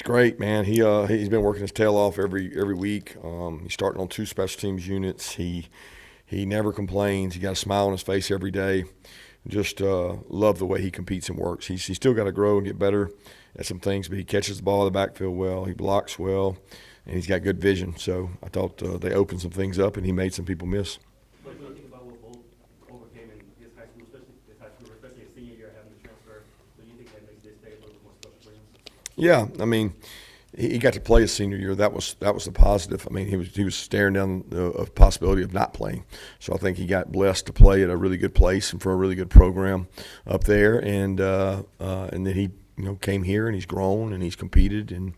It's great, man. He's been working his tail off every week. He's starting on 2 special teams units. He never complains. He got a smile on his face every day. Just love the way he competes and works. He's still got to grow and get better at some things, but he catches the ball in the backfield well. He blocks well, and he's got good vision. So I thought they opened some things up, and he made some people miss. What do you think about what Bolt overcame in his high school, especially his senior year having the transfer? Do you think that makes this day a little bit more special for him? Yeah, I mean, he got to play his senior year. That was the positive. I mean, he was staring down a possibility of not playing. So I think he got blessed to play at a really good place and for a really good program up there. And then he came here and he's grown and he's competed and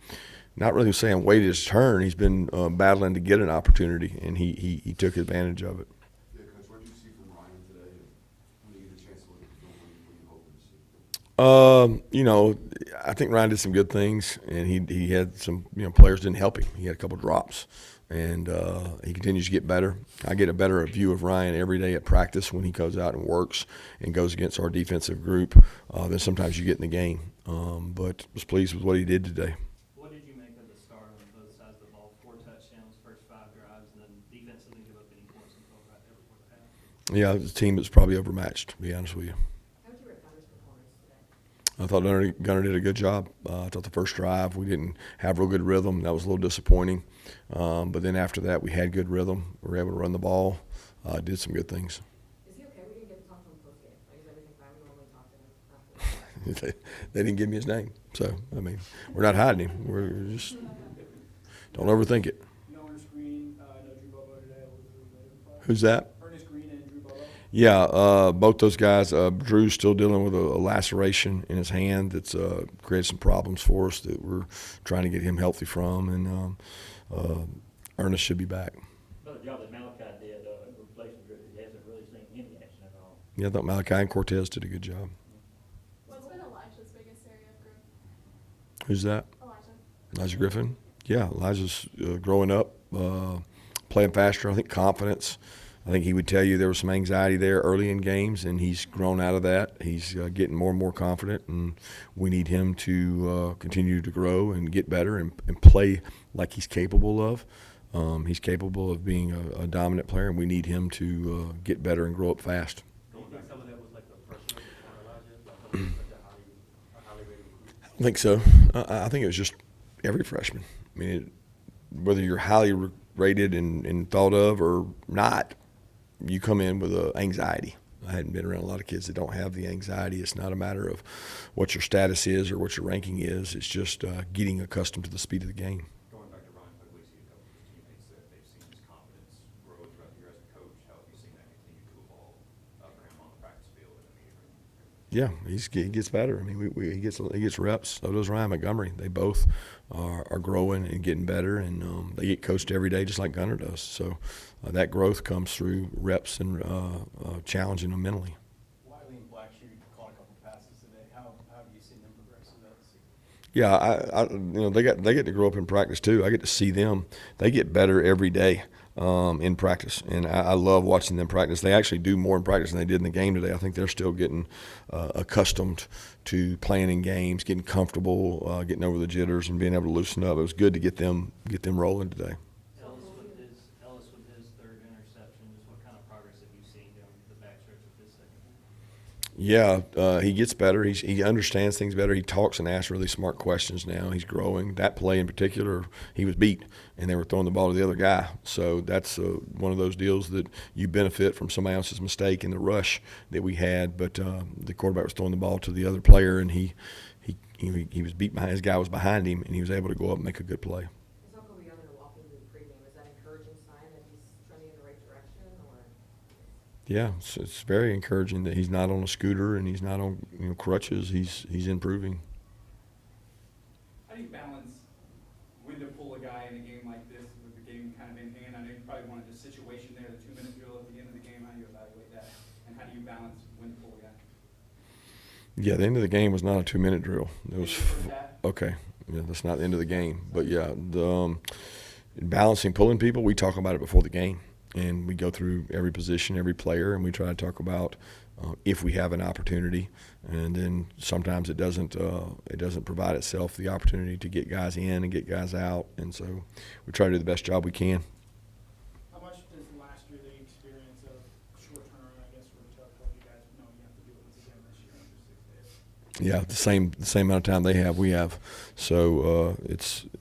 not really saying waited his turn. He's been battling to get an opportunity and he took advantage of it. Yeah, Coach, what did you see from Ryan today? When you get a chance to look at the film, what are you hoping to see? I think Ryan did some good things, and he had some players didn't help him. He had a couple drops, and he continues to get better. I get a better view of Ryan every day at practice when he goes out and works and goes against our defensive group than sometimes you get in the game. But was pleased with what he did today. What did you make of the start on both sides of the ball? 4 touchdowns, first 5 drives, and then defensively give up any points until right there before the half? Yeah, the team was probably overmatched, to be honest with you. I thought Gunner did a good job. I thought the first drive we didn't have real good rhythm. That was a little disappointing. But then after that we had good rhythm. We were able to run the ball, did some good things. Is he okay? We didn't get to talk to him post-game. Like, is everything fine? We normally talk to him after. They didn't give me his name. So, I mean, we're not hiding him. We're just don't overthink it. Ernest Green, I know Drew Bobo today. Who's that? Ernest Green and Drew Bobo. Yeah, both those guys. Drew's still dealing with a laceration in his hand that's created some problems for us that we're trying to get him healthy from, and Ernest should be back. Another job that Malachi did, replacing Drew, he hasn't really seen any action at all. Yeah, I thought Malachi and Cortez did a good job. What's been Elijah's biggest area of growth? Who's that? Elijah Griffin. Yeah, Elijah's growing up, playing faster. I think confidence. I think he would tell you there was some anxiety there early in games, and he's grown out of that. He's getting more and more confident, and we need him to continue to grow and get better and play like he's capable of. He's capable of being a dominant player, and we need him to get better and grow up fast. Do you think some of that was like the pressure on Elijah? Like such a highly rated recruit? I think so. I think it was just every freshman. I mean, whether you're highly rated and thought of or not, you come in with anxiety. I hadn't been around a lot of kids that don't have the anxiety. It's not a matter of what your status is or what your ranking is. It's just getting accustomed to the speed of the game. Going back to Ryan Puglisi, a couple of his teammates said they've seen his confidence grow throughout the year as a coach. How have you seen that continue to evolve for him on the practice field and in the meeting room? Yeah, he gets better. I mean, he gets reps. So does Ryan Montgomery. They both are growing and getting better, and they get coached every day just like Gunner does. So that growth comes through reps and challenging them mentally. Wiley and Blackshear caught a couple passes today. How have you seen them progress throughout the season? Yeah, they get to grow up in practice too. I get to see them. They get better every day in practice, and I love watching them practice. They actually do more in practice than they did in the game today. I think they're still getting accustomed to playing in games, getting comfortable, getting over the jitters, and being able to loosen up. It was good to get them rolling today. Ellis with his 3rd interception, just what kind of progress have you seen down the backstretch of his second? Yeah, he gets better. He understands things better. He talks and asks really smart questions now. He's growing. That play in particular, he was beat, and they were throwing the ball to the other guy. So that's one of those deals that you benefit from somebody else's mistake in the rush that we had. But the quarterback was throwing the ball to the other player, and he was beat behind. His guy was behind him, and he was able to go up and make a good play. I saw Kobe Young walking through the pregame. Is that an encouraging sign that he's trending in the right direction, or? Yeah, it's very encouraging that he's not on a scooter and he's not on crutches. He's improving. How do you balance when to pull a guy in a game like this with the game kind of in hand? I know you probably wanted the situation there, the 2-minute drill at the end of the game. How do you evaluate that? And how do you balance when to pull a guy? Yeah, the end of the game was not a 2-minute drill. It was First half? okay. Yeah, that's not the end of the game. But yeah, the balancing pulling people, we talk about it before the game, and we go through every position, every player, and we try to talk about if we have an opportunity, and then sometimes it doesn't provide itself the opportunity to get guys in and get guys out, and so we try to do the best job we can. How much does last year the experience of short term, I guess, really help you guys know you have to do it once again this year after 6 days? Yeah, the same amount of time we have. So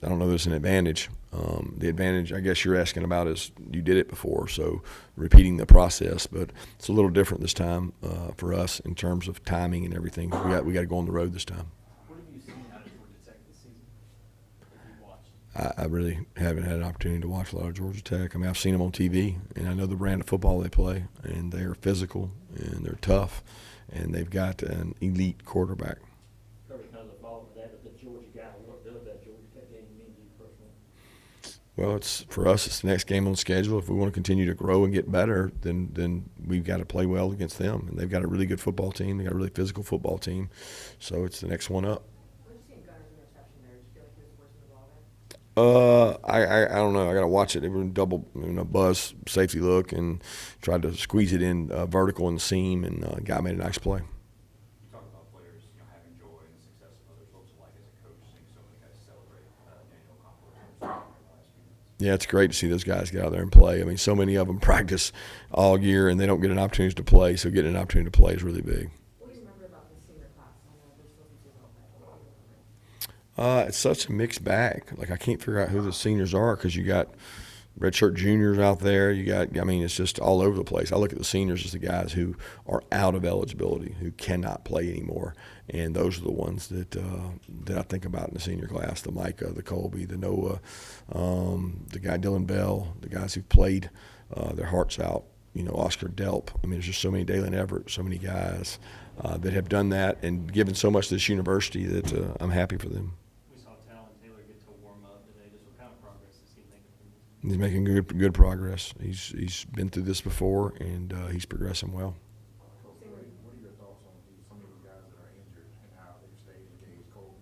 I don't know there's an advantage. The advantage I guess you're asking about is you did it before, so repeating the process, but it's a little different this time for us in terms of timing and everything. We got to go on the road this time. What have you seen out of Georgia Tech this season that you've watched? I really haven't had an opportunity to watch a lot of Georgia Tech. I mean, I've seen them on TV, and I know the brand of football they play, and they are physical, and they're tough, and they've got an elite quarterback. Kirby, kind of a follow-up to that, but the Georgia guy, what does that Georgia Tech game mean to you personally? Well, for us, it's the next game on the schedule. If we want to continue to grow and get better, then we've got to play well against them. And they've got a really good football team. They've got a really physical football team. So it's the next one up. What did you see in Gunner's interception there? Did you feel like he was forcing the ball there? I don't know. I got to watch it. They were in double, buzz safety look and tried to squeeze it in vertical in the seam, and guy made a nice play. You talk about players, having joy in the success of others. What was it like as a coach seeing so many guys celebrate Daniel Complex in the last few minutes? Yeah, it's great to see those guys get out there and play. I mean, so many of them practice all year, and they don't get an opportunity to play, so getting an opportunity to play is really big. What do you remember about the senior class? I know there's still some seasonal play, but what do you remember? It's such a mixed bag. Like, I can't figure out who the seniors are because you got redshirt juniors out there. It's just all over the place. I look at the seniors as the guys who are out of eligibility, who cannot play anymore. And those are the ones that I think about in the senior class, the Micah, the Colby, the Noah, the guy Dylan Bell, the guys who've played their hearts out, Oscar Delp. I mean, there's just so many, Dalen Everett, so many guys that have done that and given so much to this university that I'm happy for them. We saw Talon Taylor get to warm up today. Just what kind of progress does he make? He's making good progress. He's been through this before, and he's progressing well. What are your thoughts on some of the guys that are injured and how they've stayed engaged? Kobe,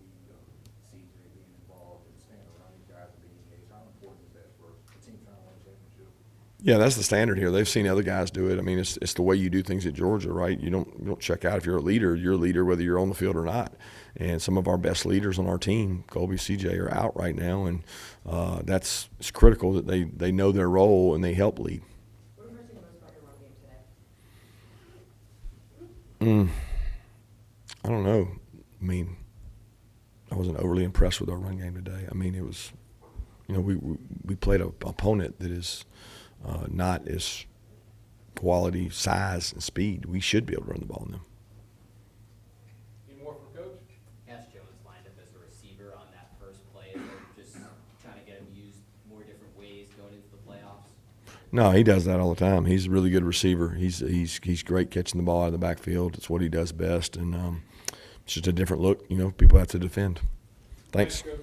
CJ being involved and staying around these guys and being engaged. How important is that for a team trying to win a championship? Yeah, that's the standard here. They've seen other guys do it. I mean, it's the way you do things at Georgia, right? You don't check out if you're a leader. You're a leader whether you're on the field or not. And some of our best leaders on our team, Colby, CJ, are out right now, and it's critical that they know their role and they help lead. What impressed you the most about your run game today? I don't know. I mean, I wasn't overly impressed with our run game today. I mean, it was, we played an opponent that is not as quality, size, and speed. We should be able to run the ball on them. Any more from Coach? Cash Jones lined up as a receiver on that first play. Is there just trying to get him used more different ways going into the playoffs? No, he does that all the time. He's a really good receiver. He's great catching the ball out of the backfield. It's what he does best, and it's just a different look. People have to defend. Thanks. Coach.